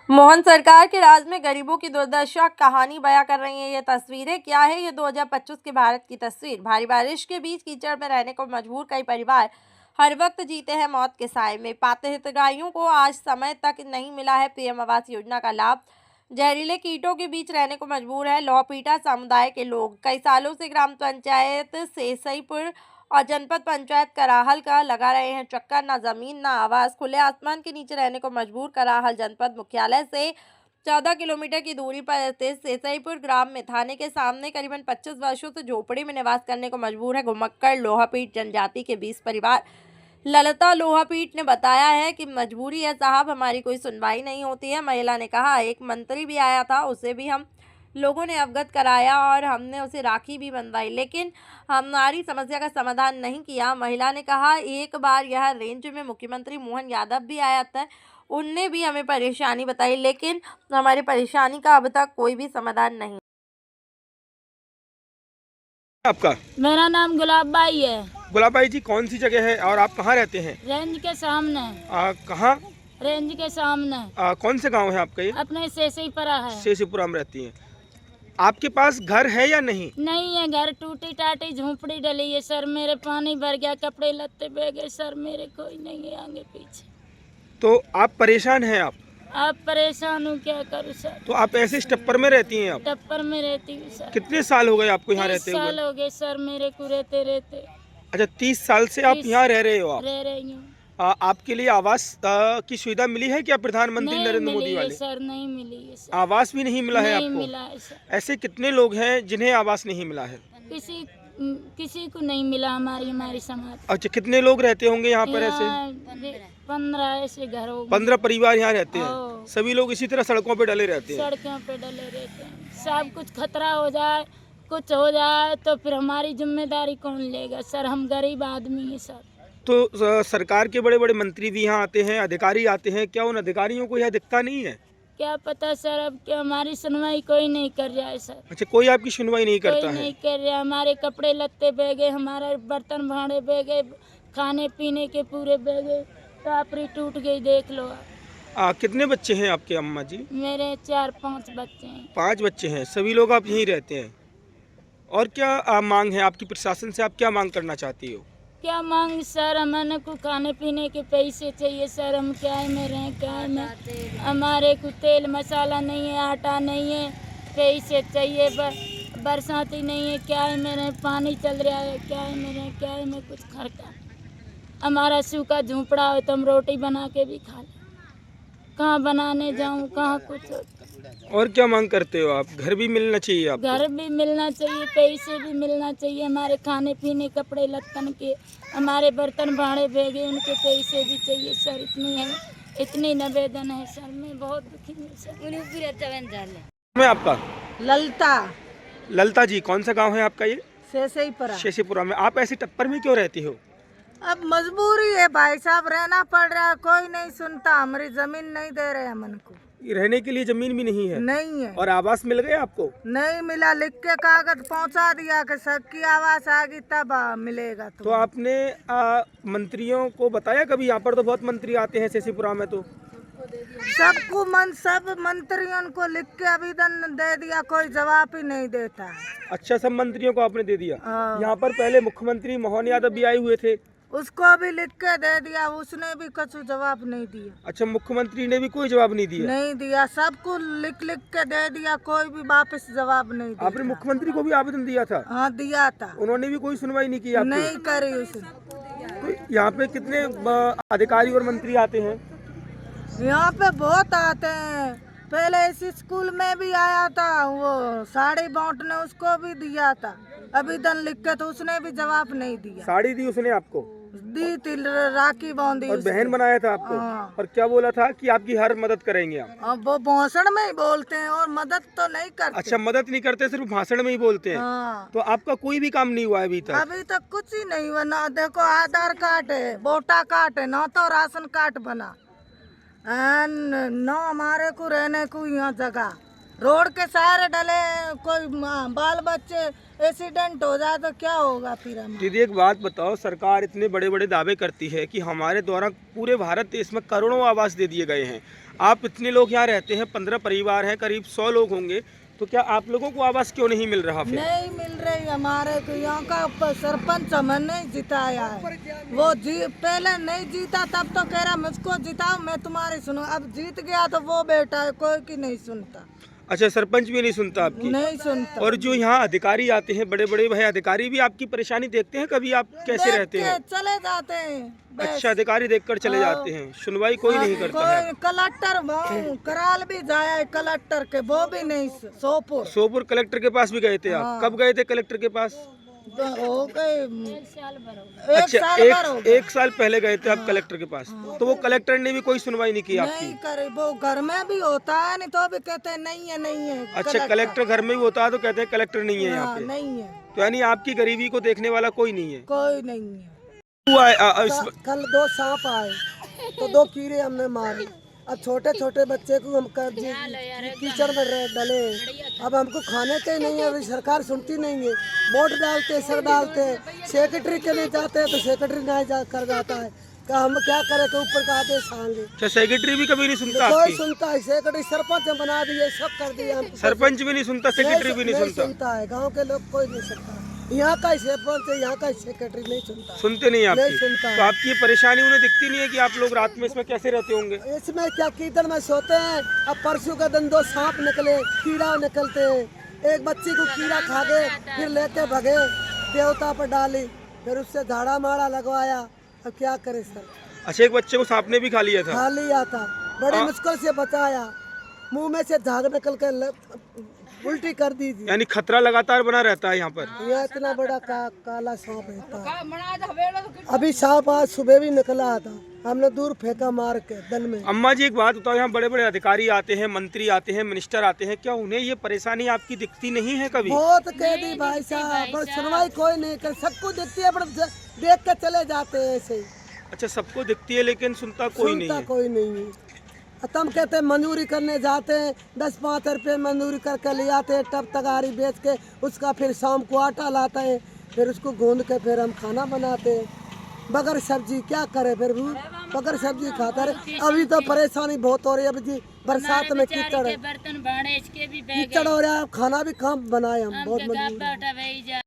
मोहन सरकार के राज में गरीबों की दुर्दशा कहानी बयां कर रही है ये तस्वीरें। क्या है ये 2025 के भारत की तस्वीर। भारी बारिश के बीच कीचड़ में रहने को मजबूर कई परिवार हर वक्त जीते हैं मौत के साए में। पात्र हितग्राहियों को आज समय तक नहीं मिला है पीएम आवास योजना का लाभ। जहरीले कीटों के बीच रहने को मजबूर है लोहपीटा समुदाय के लोग। कई सालों से ग्राम पंचायत सेसईपुर और जनपद पंचायत कराहल का लगा रहे हैं चक्कर। ना जमीन ना आवास, खुले आसमान के नीचे रहने को मजबूर। कराहल जनपद मुख्यालय से 14 किलोमीटर की दूरी पर स्थित सेसईपुर ग्राम में थाने के सामने करीबन 25 वर्षों से झोपड़ी में निवास करने को मजबूर है घुमक्कड़ लोहापीट जनजाति के 20 परिवार। ललिता लोहापीट ने बताया है कि मजबूरी है साहब, हमारी कोई सुनवाई नहीं होती है। महिला ने कहा, एक मंत्री भी आया था, उसे भी हम लोगों ने अवगत कराया और हमने उसे राखी भी बंधवाई, लेकिन हमारी समस्या का समाधान नहीं किया। महिला ने कहा, एक बार यह रेंज में मुख्यमंत्री मोहन यादव भी आया था, उनने भी हमें परेशानी बताई, लेकिन हमारी परेशानी का अब तक कोई भी समाधान नहीं। आपका? मेरा नाम गुलाब बाई है। गुलाब बाई जी, कौन सी जगह है और आप कहाँ रहते हैं? रेंज के सामने। कहाँ? रेंज के सामने। कौन से गांव है आपका ये? अपने सेसईपुरा है। सेसईपुरा में रहती हैं। आपके पास घर है या नहीं? नहीं है घर, टूटी टाटी झोंपड़ी डली है सर। मेरे पानी भर गया, कपड़े लत्ते बह गए सर, मेरे कोई नहीं है आगे पीछे। तो आप परेशान हैं? आप परेशान हूँ, क्या करूँ सर। तो आप ऐसे टप्पर में रहती हैं? आप टप्पर में रहती हूँ सर। कितने साल हो गए आपको यहाँ रहते 30 हुए? साल हो गए सर मेरे को रहते रहते। अच्छा, 30 साल से आप यहाँ रह रहे हो? आप रह रही हूँ। आपके लिए आवास की सुविधा मिली है क्या प्रधानमंत्री नरेंद्र मोदी वाले? सर नहीं मिली है सर। आवास भी नहीं मिला है नहीं आपको? मिला है सर। ऐसे कितने लोग हैं जिन्हें आवास नहीं मिला है? किसी को नहीं मिला हमारी समाज। अच्छा, कितने लोग रहते होंगे यहाँ पर? ऐसे 15 ऐसे घर हो। 15 परिवार यहाँ रहते हैं। हाँ। सभी लोग इसी तरह सड़कों पे डले रहते हैं। सड़कों पे डले रहते हैं। सब कुछ खतरा हो जाए, कुछ हो जाए तो फिर हमारी जिम्मेदारी कौन लेगा सर। हम गरीब आदमी हैं सर। तो सरकार के बड़े बड़े मंत्री भी यहाँ आते हैं, अधिकारी आते हैं, क्या उन अधिकारियों को यह दिखता नहीं है? क्या पता सर, अब क्या हमारी सुनवाई कोई नहीं कर रहा है सर। अच्छा, कोई आपकी सुनवाई नहीं करता कोई है? नहीं कर रहा। हमारे कपड़े लत्ते बह गए, हमारे बर्तन भांडे बह गए, खाने पीने के पूरे बह गए, टापरी टूट गई, देख लो आप। कितने बच्चे हैं आपके अम्मा जी? मेरे 4-5 बच्चे हैं। 5 बच्चे हैं। सभी लोग आप यहीं रहते हैं। और क्या मांग है आपकी प्रशासन से? आप क्या मांग करना चाहती हो? क्या मांग सर, हमें को खाने पीने के पैसे चाहिए सर। हम क्या में रहें, क्या में। हमारे को तेल मसाला नहीं है, आटा नहीं है, पैसे चाहिए। बरसाती नहीं है, क्या में रहें। पानी चल रहा है, क्या में रहें, क्या में कुछ खर्चा। हमारा सूखा झोंपड़ा हो तो हम रोटी बना के भी खा लें। कहाँ बनाने जाऊँ, कहाँ कुछ। और क्या मांग करते हो आप? घर भी मिलना चाहिए आपको? घर भी मिलना चाहिए, पैसे भी मिलना चाहिए, हमारे खाने पीने कपड़े लत्तन के, हमारे बर्तन भाड़े भेगे उनके पैसे भी चाहिए सर। इतनी निवेदन है सर। मैं बहुत दुखी हूँ सर। मैं आपका? ललिता। ललिता जी, कौन सा गांव है आपका ये? सेसईपुरा। शेषीपुरा में। आप ऐसे टप्पर में क्यों रहती हो? अब मजबूरी है भाई साहब, रहना पड़ रहा है, कोई नहीं सुनता। हमारी जमीन नहीं दे रहे हमन को। रहने के लिए जमीन भी नहीं है? नहीं है। और आवास मिल गया आपको? नहीं मिला, लिख के कागज पहुंचा दिया कि सबकी आवाज आ गई तब मिलेगा। तो आपने मंत्रियों को बताया कभी? यहाँ पर तो बहुत मंत्री आते हैं शेषीपुरा में। तो सब मंत्रियों को लिख के आवेदन दे दिया, कोई जवाब ही नहीं देता। अच्छा, सब मंत्रियों को आपने दे दिया? हाँ। यहाँ पर पहले मुख्यमंत्री मोहन यादव भी आए हुए थे, उसको भी लिख के दे दिया, उसने भी कुछ जवाब नहीं दिया। अच्छा, मुख्यमंत्री ने भी कोई जवाब नहीं दिया? नहीं दिया, सबको लिख लिख के दे दिया, कोई भी वापस जवाब नहीं दिया। आपने मुख्यमंत्री को भी आवेदन दिया था? हाँ दिया था। उन्होंने भी कोई सुनवाई नहीं की आपकी? नहीं करी उसने। तो यहाँ पे कितने अधिकारी और मंत्री आते हैं? यहाँ पे बहुत आते हैं। पहले इस स्कूल में भी आया था, वो साड़ी बांटने, उसको भी दिया था आवेदन लिख के, तो उसने भी जवाब नहीं दिया। साड़ी दी उसने आपको? दी थी, राखी बांधी और बहन बनाया था आपको? हाँ। और क्या बोला था कि आपकी हर मदद करेंगे आप? अब वो भाषण में ही बोलते हैं और मदद तो नहीं करते। अच्छा, मदद नहीं करते, सिर्फ भाषण में ही बोलते हैं। हाँ। तो आपका कोई भी काम नहीं हुआ अभी तक? अभी तक कुछ ही नहीं हुआ ना। देखो, आधार कार्ड है, वोटर कार्ड है, ना तो राशन कार्ड बना, न हमारे को रहने को यहाँ जगह। रोड के सहारे डले, कोई बाल बच्चे एक्सीडेंट हो जाए तो क्या होगा फिर हमें? दीदी, एक बात बताओ, सरकार इतने बड़े बड़े दावे करती है कि हमारे द्वारा पूरे भारत देश में करोड़ों आवास दे दिए गए हैं, आप इतने लोग यहाँ रहते हैं, 15 परिवार हैं, करीब 100 लोग होंगे, तो क्या आप लोगों को आवास क्यों नहीं मिल रहा फिर? नहीं मिल रही हमारे को। यहाँ का सरपंच हमें नहीं जिताया है। वो पहले नहीं जीता तब तो कह रहा मुझको जिताओ मैं तुम्हारी सुनूं, अब जीत गया तो वो बेटा है कोई की नहीं सुनता। अच्छा, सरपंच भी नहीं सुनता आपकी? नहीं सुनता। और जो यहाँ अधिकारी आते हैं, बड़े बड़े भाई अधिकारी भी आपकी परेशानी देखते हैं कभी? आप कैसे रहते हैं? चले जाते हैं बस। अच्छा, अधिकारी देखकर चले जाते हैं, सुनवाई कोई नहीं करता है? कोई कलेक्टर कराल भी जाया कलेक्टर के, वो भी नहीं। सोपुर कलेक्टर के पास भी गए थे आप? कब गए थे कलेक्टर के पास? हो गए अच्छा, एक साल पहले गए थे आप कलेक्टर के पास, तो वो कलेक्टर ने भी कोई सुनवाई नहीं की आपकी? नहीं करे, वो घर में भी होता है नहीं तो भी कहते हैं नहीं है नहीं है। अच्छा, कलेक्टर घर में भी होता है तो कहते हैं कलेक्टर नहीं है यहाँ पे? नहीं है। तो यानी आपकी गरीबी को देखने वाला कोई नहीं है? कोई नहीं है। कल 2 सांप आए तो 2 कीड़े हमने मारे। अब छोटे छोटे बच्चे को हम कर कीचड़ में डले। अब हमको खाने के ही नहीं है, अभी सरकार सुनती नहीं है। वोट डालते सर डालते, सेक्रेटरी के लिए जाते हैं तो सेक्रेटरी नहीं कर जाता है। का हम क्या करें के ऊपर का आदेश आएंगे? क्या सेक्रेटरी भी कभी नहीं सुनता कोई आपकी? सुनता है, सेक्रेटरी सरपंच बना दिए, सब कर दिए हमको। सरपंच भी नहीं सुनता, सेक्रेटरी भी नहीं सुनता है, गाँव के लोग कोई नहीं सुनता। यहाँ का ही सरपंच है, यहाँ का ही सेक्रेटरी नहीं सुनता। सुनते नहीं आपकी? नहीं सुनता। तो आपकी ये परेशानी उन्हें दिखती नहीं है कि आप लोग रात में इसमें कैसे रहते होंगे? इसमें क्या कीचड़ में सोते हैं। अब परसों का दिन 2 सांप निकले, कीड़ा निकलते हैं। एक बच्ची को कीड़ा खा गए, फिर लेके भगे, देवता पर डाली, फिर उससे झाड़ा मारा लगवाया। अब क्या करे सर? अच्छा, एक बच्चे को सांप ने भी खा लिया था? खा लिया था, बड़ी मुश्किल से बचाया। मुंह में से झाग निकल के उल्टी कर दी थी। यानी खतरा लगातार बना रहता है यहाँ पर? यहाँ इतना बड़ा काला सांप रहता है। अभी सांप आज सुबह भी निकला था, हमने दूर फेंका मार के दल में। अम्मा जी, एक बात बताओ, यहाँ बड़े बड़े अधिकारी आते हैं, मंत्री आते हैं, मिनिस्टर आते हैं, क्या उन्हें ये परेशानी आपकी दिखती नहीं है कभी? बहुत कह दी भाई साहब, पर सुनवाई कोई नहीं कर। सबको दिखती है पर देख के चले जाते हैं ऐसे ही। अच्छा, सबको दिखती है लेकिन सुनता कोई नहीं है? कोई नहीं है। तुम कहते हैं मंजूरी करने जाते हैं, 10-5 रुपये मंजूरी करके ले आते हैं, टब तगारी बेच के उसका फिर शाम को आटा लाता है, फिर उसको गूंद के फिर हम खाना बनाते हैं बगैर सब्जी। क्या करे फिर बगैर सब्जी खाता रहे। अभी तो परेशानी बहुत हो रही है। अभी बरसात में कीचड़ हो रहा है, खाना भी कहाँ बनाए हम, बहुत मजबूर हैं।